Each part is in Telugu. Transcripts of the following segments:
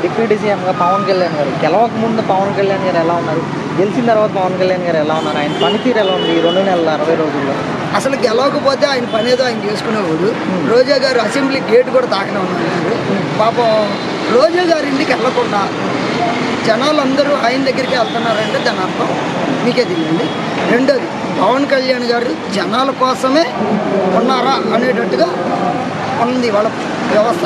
డిప్యూటీ సీఎంగా పవన్ కళ్యాణ్ గారు గెలవక ముందు పవన్ కళ్యాణ్ గారు ఎలా ఉన్నారు, గెలిచిన తర్వాత పవన్ కళ్యాణ్ గారు ఎలా ఉన్నారు, ఆయన పనితీరు ఎలా ఉంది ఈ 2 నెలల 60 రోజుల్లో? అసలు గెలవకపోతే ఆయన పనేదో ఆయన చేసుకునేవాడు. రోజా గారు అసెంబ్లీ గేట్ కూడా తాకనే ఉన్నారు. పాపం రోజా గారి ఇంటికి వెళ్ళకుండా జనాలు అందరూ ఆయన దగ్గరికి వెళ్తున్నారంటే దాని అర్థం మీకే తెలియండి. రెండోది, పవన్ కళ్యాణ్ గారు జనాల కోసమే ఉన్నారా అనేటట్టుగా ఉంది వాళ్ళ వ్యవస్థ.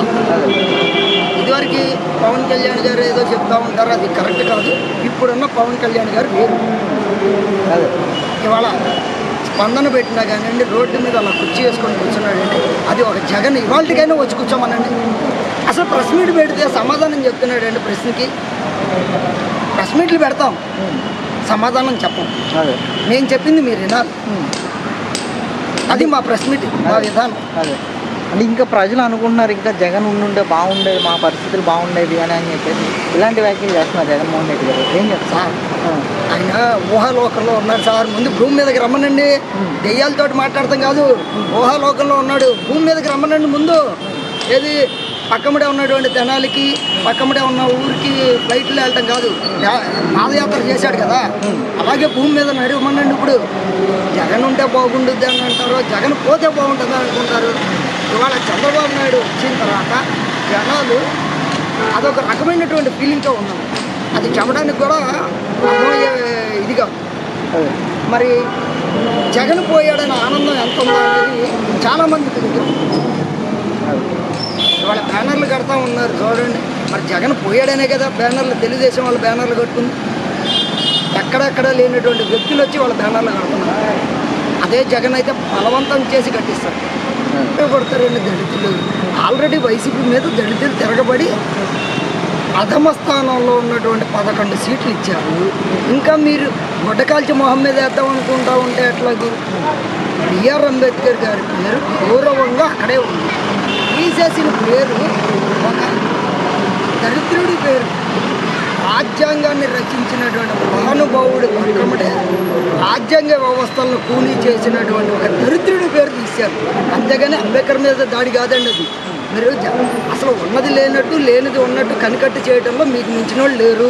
ఇదివరకు పవన్ కళ్యాణ్ గారు ఏదో చెప్తా ఉంటారు, అది కరెక్ట్ కాదు. ఇప్పుడున్న పవన్ కళ్యాణ్ గారు వేరు. ఇవాళ స్పందన పెట్టినా కానివ్వండి, రోడ్డు మీద అలా కుర్చీ వేసుకొని కూర్చున్నాడండి, అది ఒక జగన్ ఇవాళకైనా వచ్చి కూర్చోమనండి. అసలు ప్రెస్ మీట్ పెడితే సమాధానం చెప్తున్నాడండి. ప్రశ్నకి ప్రెస్ మీట్లు పెడతాం, సమాధానం చెప్పం. నేను చెప్పింది మీరు వినాలి. అది మా ప్రెస్ మీట్, మా విధానం. అంటే ఇంకా ప్రజలు అనుకుంటున్నారు ఇంకా జగన్ ఉండుంటే బాగుండేది, మా పరిస్థితులు బాగుండేది అని చెప్పేసి ఇలాంటి వ్యాఖ్యలు చేస్తున్నారు జగన్మోహన్ రెడ్డి గారు. ఏం చెప్తారు? ఆయన ఊహాలోకంలో ఉన్నాడు సార్. ముందు భూమి మీదకి రమ్మనండి. దెయ్యాలతో మాట్లాడతాం కాదు, ఊహాలోకంలో ఉన్నాడు. భూమి మీదకి రమ్మనండి ముందు. ఏది పక్కముడే ఉన్నటువంటి తెనాలికి పక్కముడే ఉన్న ఊరికి ఫ్లైట్లో వెళ్ళటం కాదు, పాదయాత్ర చేశాడు కదా, అలాగే భూమి మీద నడవమనండి. ఇప్పుడు జగన్ ఉంటే బాగుండుద్ది అని అంటారు, జగన్ పోతే బాగుంటుంది అనుకుంటారు. ఇవాళ చంద్రబాబు నాయుడు వచ్చిన తర్వాత జనాలు అదొక రకమైనటువంటి ఫీలింగ్తో ఉన్నారు. అది చెప్పడానికి కూడా అర్థమయ్యే ఇది కాదు. మరి జగన్ పోయాడనే ఆనందం ఎంత ఉందో అనేది చాలామంది తెలియదు. ఇవాళ బ్యానర్లు కడతా ఉన్నారు చూడండి. మరి జగన్ పోయాడనే కదా బ్యానర్లు, తెలుగుదేశం వాళ్ళు బ్యానర్లు కట్టుకుంది. ఎక్కడెక్కడ లేనటువంటి వ్యక్తులు వచ్చి వాళ్ళ బ్యానర్లు కడుతున్నారు. అదే జగన్ అయితే బలవంతం చేసి కట్టిస్తారు. కొడతారండి దళితులు. ఆల్రెడీ వైసీపీ మీద దళితులు తిరగబడి అధమ స్థానంలో ఉన్నటువంటి 11 సీట్లు ఇచ్చారు. ఇంకా మీరు గొడ్డకాల్చి మొహం మీద వేద్దాం అనుకుంటా ఉంటే ఎట్లాగూ? బిఆర్ అంబేద్కర్ గారి పేరు గౌరవంగా అక్కడే ఉంది. తీసేసిన పేరు ఒక దరిద్రుడి పేరు. రాజ్యాంగాన్ని రచించినటువంటి మహానుభావుడు పక్కముడే రాజ్యాంగ వ్యవస్థలను కూలీ చేసినటువంటి ఒక దరిద్రుడి పేరు తీశారు. అంతేగాని అంబేద్కర్ మీద దాడి కాదండి అది. మీరు అసలు ఉన్నది లేనట్టు లేనిది ఉన్నట్టు కనికట్టు చేయడంలో మీకు మించిన వాళ్ళు లేరు.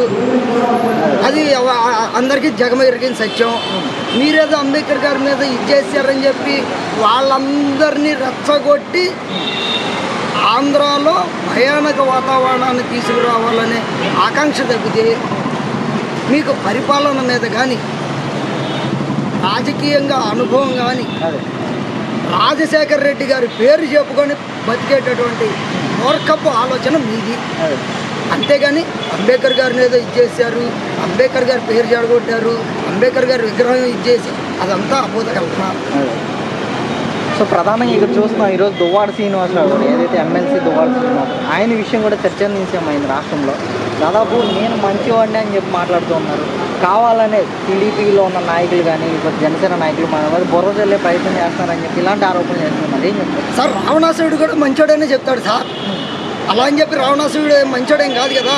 అది అందరికీ జగమెరిగిన సత్యం. మీరేదో అంబేద్కర్ గారి మీద ఇది చేశారని చెప్పి వాళ్ళందరినీ రెచ్చగొట్టి ఆంధ్రాలో భయానక వాతావరణాన్ని తీసుకురావాలనే ఆకాంక్ష తగ్గితే మీకు పరిపాలన మీద కానీ రాజకీయంగా అనుభవం కానీ రాజశేఖర రెడ్డి గారి పేరు చెప్పుకొని బతికేటటువంటి మూర్ఖపు ఆలోచన మీది. అంతేగాని అంబేద్కర్ గారిని ఏదో ఇచ్చేసారు, అంబేద్కర్ గారి పేరు చెడగొట్టారు, అంబేద్కర్ గారి విగ్రహం ఇచ్చేసి అదంతా అబోధ కల్పన. సో ప్రధానంగా ఇక్కడ చూస్తున్నాం ఈరోజు దువ్వాడ శ్రీనివాసరావు గారు, ఏదైతే ఎమ్మెల్సీ దువ్వాడ శ్రీనివాసరావు, ఆయన విషయం కూడా చర్చనీయాంశమైంది రాష్ట్రంలో. దాదాపు నేను మంచివాడిని అని చెప్పి మాట్లాడుతూ ఉన్నారు. కావాలనే టీడీపీలో ఉన్న నాయకులు కానీ ఇప్పుడు జనసేన నాయకులు మన బుర్ర జల్లే ప్రయత్నం చేస్తారని చెప్పి ఇలాంటి ఆరోపణలు చేస్తున్నారు. ఏం చెప్తారు సార్? రావణాసురుడు కూడా మంచోడనే చెప్తాడు సార్. అలా అని చెప్పి రావణాసురుడు మంచోడేం కాదు కదా.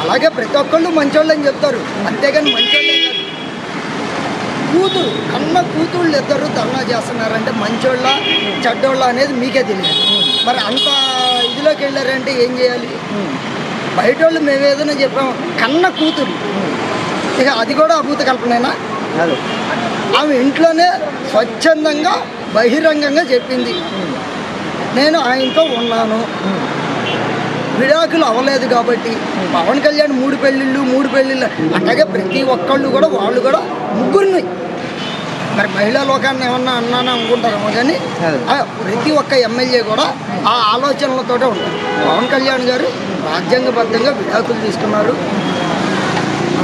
అలాగే ప్రతి ఒక్కళ్ళు మంచోళ్ళు అని చెప్తారు, అంతేగాని మంచోళ్ళేం కాదు. కూతురు కన్న కూతుళ్ళు ఇద్దరు ధర్నా చేస్తున్నారంటే మంచోళ్ళ చెడ్డోళ్ళ అనేది మీకే తెలియదు. మరి అంత ఇదిలోకి వెళ్ళారంటే ఏం చేయాలి? బయట వాళ్ళు మేము ఏదైనా చెప్పాము, కన్న కూతురు, ఇక అది కూడా అభూత కల్పనేనా? ఆమె ఇంట్లోనే స్వచ్ఛందంగా బహిరంగంగా చెప్పింది, నేను ఆయనతో ఉన్నాను, విడాకులు అవ్వలేదు కాబట్టి. పవన్ కళ్యాణ్ 3 పెళ్ళిళ్ళు అట్లాగే ప్రతి ఒక్కళ్ళు కూడా వాళ్ళు కూడా ముగ్గురిని. మరి మహిళా లోకాన్ని ఏమన్నా అన్నాను అనుకుంటారేమో కానీ ప్రతి ఒక్క ఎమ్మెల్యే కూడా ఆ ఆలోచనలతోటే ఉంటారు. పవన్ కళ్యాణ్ గారు రాజ్యాంగబద్ధంగా విడాకులు తీసుకున్నారు,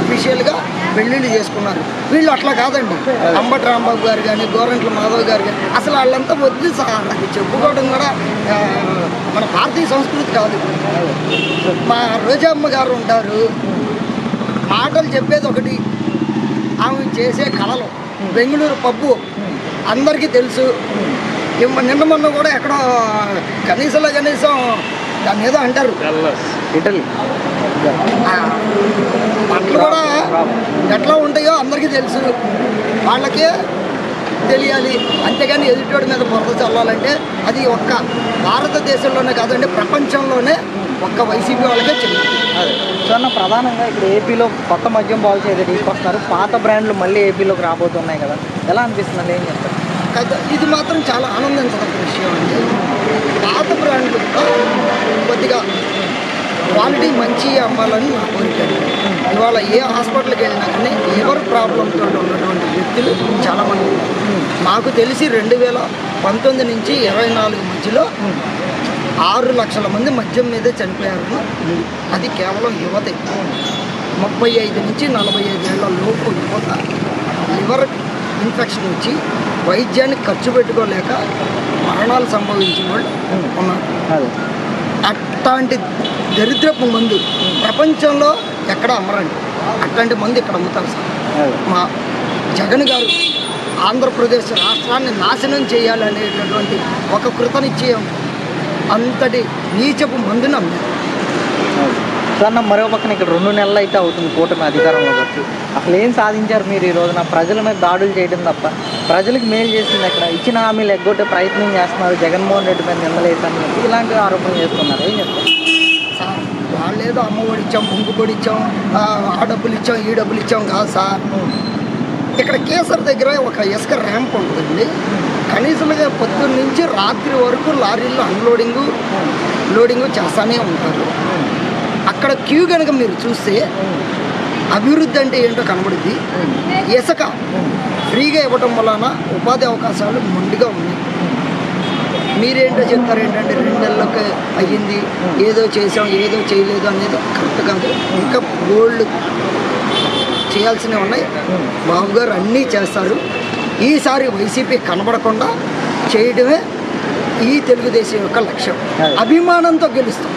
అఫీషియల్గా పెళ్ళిళ్ళు చేసుకున్నారు. వీళ్ళు అట్లా కాదండి. అంబటి రాంబాబు గారు కానీ గోరంట్ల మాధవ్ గారు కానీ అసలు వాళ్ళంతా వద్దు సార్. అది చెప్పుకోవడం కూడా మన భారతీయ సంస్కృతి కాదు. మా రోజమ్మ గారు ఉంటారు, మాటలు చెప్పేది ఒకటి, ఆమె చేసే కళలు. బెంగళూరు పబ్బు అందరికీ తెలుసు. నిన్న మొన్న కూడా ఎక్కడో కనీసం దాన్ని ఏదో అంటారు ఇటలీ, బట్టలు కూడా ఎట్లా ఉంటాయో అందరికీ తెలుసు, వాళ్ళకే తెలియాలి. అంతేగాని ఎదుటోడి మీద బురద చల్లాలంటే అది ఒక్క భారతదేశంలోనే కాదండి, ప్రపంచంలోనే ఒక్క వైసీపీ వాళ్ళకే చెల్లింది. అన్న ప్రధానంగా ఇక్కడ ఏపీలో కొత్త మద్యం పాలసీ అయితే తీసుకొస్తున్నారు, పాత బ్రాండ్లు మళ్ళీ ఏపీలోకి రాబోతున్నాయి కదా, ఎలా అనిపిస్తుంది, ఏం చెప్తారు? అయితే ఇది మాత్రం చాలా ఆనందించదగ్గ విషయం అండి. పాత బ్రాండ్లు కూడా కొద్దిగా క్వాలిటీ మంచి అమ్మాలని నా కోరిక. ఇవాళ ఏ హాస్పిటల్కి వెళ్ళినా కానీ లివర్ ప్రాబ్లంతో ఉన్నటువంటి వ్యక్తులు చాలామంది ఉన్నారు. మాకు తెలిసి 2019 నుంచి 24 మధ్యలో 6 లక్షల మంది మద్యం మీదే చనిపోయారు. అది కేవలం యువత. 35 నుంచి 45 ఏళ్ల లోపు యువత లివర్ ఇన్ఫెక్షన్ వచ్చి వైద్యానికి ఖర్చు పెట్టుకోలేక మరణాలు సంభవించిన వాళ్ళు ఉన్నారు. అట్లాంటి దరిద్రపు మందు ప్రపంచంలో ఎక్కడ అమ్మరండి. అట్లాంటి మందు ఇక్కడ అమ్ముతారు సార్. మా జగన్ గారు ఆంధ్రప్రదేశ్ రాష్ట్రాన్ని నాశనం చేయాలనేటటువంటి ఒక కృతనిశ్చయం అంతటి నీచపు మందుని అమ్మారు. సార్ మరో పక్కన ఇక్కడ 2 నెలలు అయితే అవుతుంది కూటమి అధికారంలోకి వచ్చి, అసలు ఏం సాధించారు మీరు ఈ రోజున? ప్రజల మీద దాడులు చేయడం తప్ప ప్రజలకు మేలు చేసింది ఎక్కడ? ఇచ్చిన హామీలు ఎగ్గొట్టే ప్రయత్నం చేస్తున్నారు, జగన్మోహన్ రెడ్డి మీద నిందలేసాను, ఇలాంటి ఆరోపణలు చేస్తున్నారు, ఏం చెప్తారు? సార్ వాళ్ళేదో అమ్మఒడి ఇచ్చాం, పొంగుబడి ఇచ్చాం, ఆ డబ్బులు ఇచ్చాం, ఈ డబ్బులు ఇచ్చాం కాదు సార్. ఇక్కడ కేసర్ దగ్గర ఒక ఇసుక ర్యాంప్ ఉంటుందండి. కనీసంగా పొద్దున్న నుంచి రాత్రి వరకు లారీల్లో అన్లోడింగు లోడింగు చేస్తూనే ఉంటారు. అక్కడ క్యూ కనుక మీరు చూస్తే అభివృద్ధి అంటే ఏంటో కనబడుద్ది. ఇసుక ఫ్రీగా ఇవ్వటం వలన ఉపాధి అవకాశాలు మొండిగా ఉన్నాయి. మీరేంటో చెప్తారు ఏంటంటే 2 నెలలకు అయ్యింది, ఏదో చేసాం ఏదో చేయలేదు అనేది కరెక్ట్ కాదు. ఇంకా గోల్డ్ చేయాల్సినవి ఉన్నాయి. బాబు గారు అన్నీ చేస్తారు. ఈసారి వైసీపీ కనబడకుండా చేయడమే ఈ తెలుగుదేశం యొక్క లక్ష్యం. అభిమానంతో గెలుస్తాం,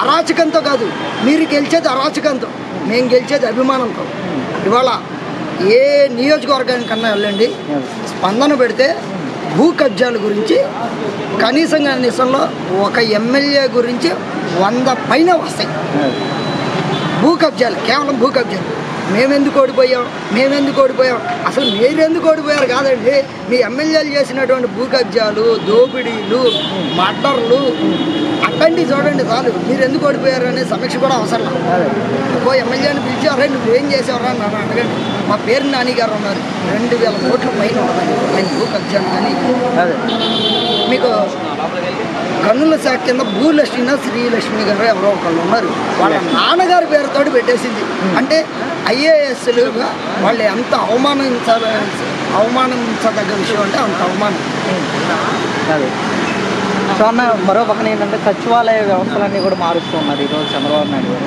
అరాచకంతో కాదు. మీరు గెలిచేది అరాచకంతో, మేము గెలిచేది అభిమానంతో. ఇవాళ ఏ నియోజకవర్గానికన్నా వెళ్ళండి, స్పందన పెడితే భూ కబ్జాల గురించి కనీసంలో ఒక ఎమ్మెల్యే గురించి 100 పైన వస్తాయి. భూ కబ్జాలు, కేవలం భూ కబ్జాలు. మేమెందుకు ఓడిపోయాం, అసలు మీరెందుకు ఓడిపోయారు కాదండి, మీ ఎమ్మెల్యేలు చేసినటువంటి భూ కబ్జాలు, దోపిడీలు, మర్డర్లు అట్లాంటివి చూడండి చాలు. మీరు ఎందుకు ఓడిపోయారు అనే సమీక్ష కూడా అవసరం లేదు. ఓ ఎమ్మెల్యేని పిలిచి అరే నువ్వేం చేసావురా అని నన్ను అడగండి. మా పేరు నాని గారు ఉన్నారు, 2000 కోట్ల పైన ఉన్నాయి ఆయన భూ కబ్జాలు. కానీ మీకు గనుల శాఖ కింద భూలక్ష్మి శ్రీలక్ష్మి గారు ఎవరో ఒకళ్ళు ఉన్నారు, వాళ్ళ నాన్నగారి పేరుతో పెట్టేసింది. అంటే ఐఏఎస్లుగా వాళ్ళు ఎంత అవమానించదగ్గ విషయం అంటే అంత అవమానం. సో అన్న మరో పక్కన ఏంటంటే సచివాలయ వ్యవస్థలన్నీ కూడా మారుస్తూ ఉన్నారు ఈరోజు చంద్రబాబు నాయుడు గారు.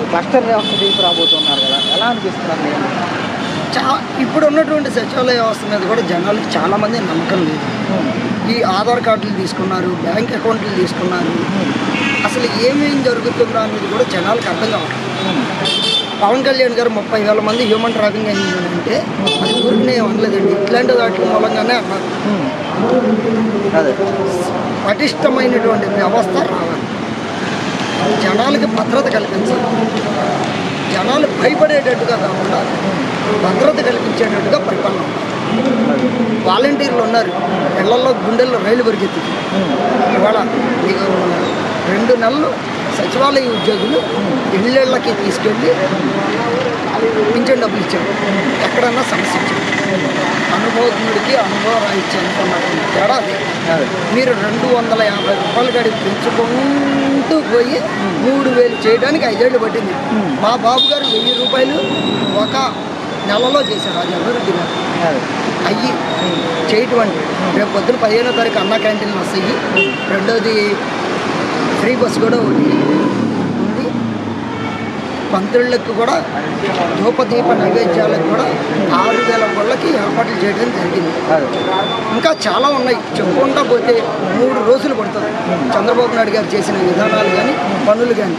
క్లస్టర్ వ్యవస్థ తీసుకురాబోతున్నారు కదా, ఎలా అనిపిస్తున్నారు? ఇప్పుడు ఉన్నటువంటి సచివాలయ వ్యవస్థ మీద కూడా జనాలకు చాలామంది నమ్మకం లేదు. ఈ ఆధార్ కార్డులు తీసుకున్నారు, బ్యాంక్ అకౌంట్లు తీసుకున్నారు, అసలు ఏమేం జరుగుతుందో అనేది కూడా జనాలకు అర్థం కావాలి. పవన్ కళ్యాణ్ గారు 30,000 మంది హ్యూమన్ ట్రాఫింగ్ అయిందంటే అది ఊరికనే అనలేదండి, ఇట్లాంటి వాటి మూలంగానే అన్నారు. పటిష్టమైనటువంటి వ్యవస్థ రావాలి, జనాలకి భద్రత కల్పించాలి, జనాలు భయపడేటట్టుగా కాకుండా భద్రత కల్పించేటట్టుగా పరిపాలన. వాలంటీర్లు ఉన్నారు, ఇళ్లలో గుండెల్లో రైలు పరిగెత్తింది. ఇవాళ మీకు 2 నెలలు సచివాలయ ఉద్యోగులు ఇళ్ళకి తీసుకెళ్ళి పింఛన్ డబ్బులు ఇచ్చారు. ఎక్కడన్నా సమస్య ఇచ్చారు. అనుభవజ్ఞుడికి అనుభవం రాయిచ్చి అనుకున్నటువంటి తేడా అది. మీరు 250 రూపాయలు గడిపి పెంచుకుంటూ పోయి 3000 చేయడానికి 5 ఏళ్ళు పట్టింది. మా బాబు గారు 1000 రూపాయలు ఒక నెలలో చేశారు. అది అభివృద్ధి గారు అయ్యి చేయటువంటి రేపు పొద్దున 15వ తారీఖు అన్నా క్యాంటీన్లు వస్తాయి. రెండోది ఫ్రీ బస్ కూడా ఉంది. పంతుళ్ళకు కూడా ధూపదీప నైవేద్యాలకు కూడా 6,000 కోళ్ళకి ఏర్పాట్లు చేయడం జరిగింది. ఇంకా చాలా ఉన్నాయి, చెప్పుకుంటా పోతే 3 రోజులు పడుతుంది చంద్రబాబు నాయుడు గారు చేసిన విధానాలు కానీ పనులు కానీ.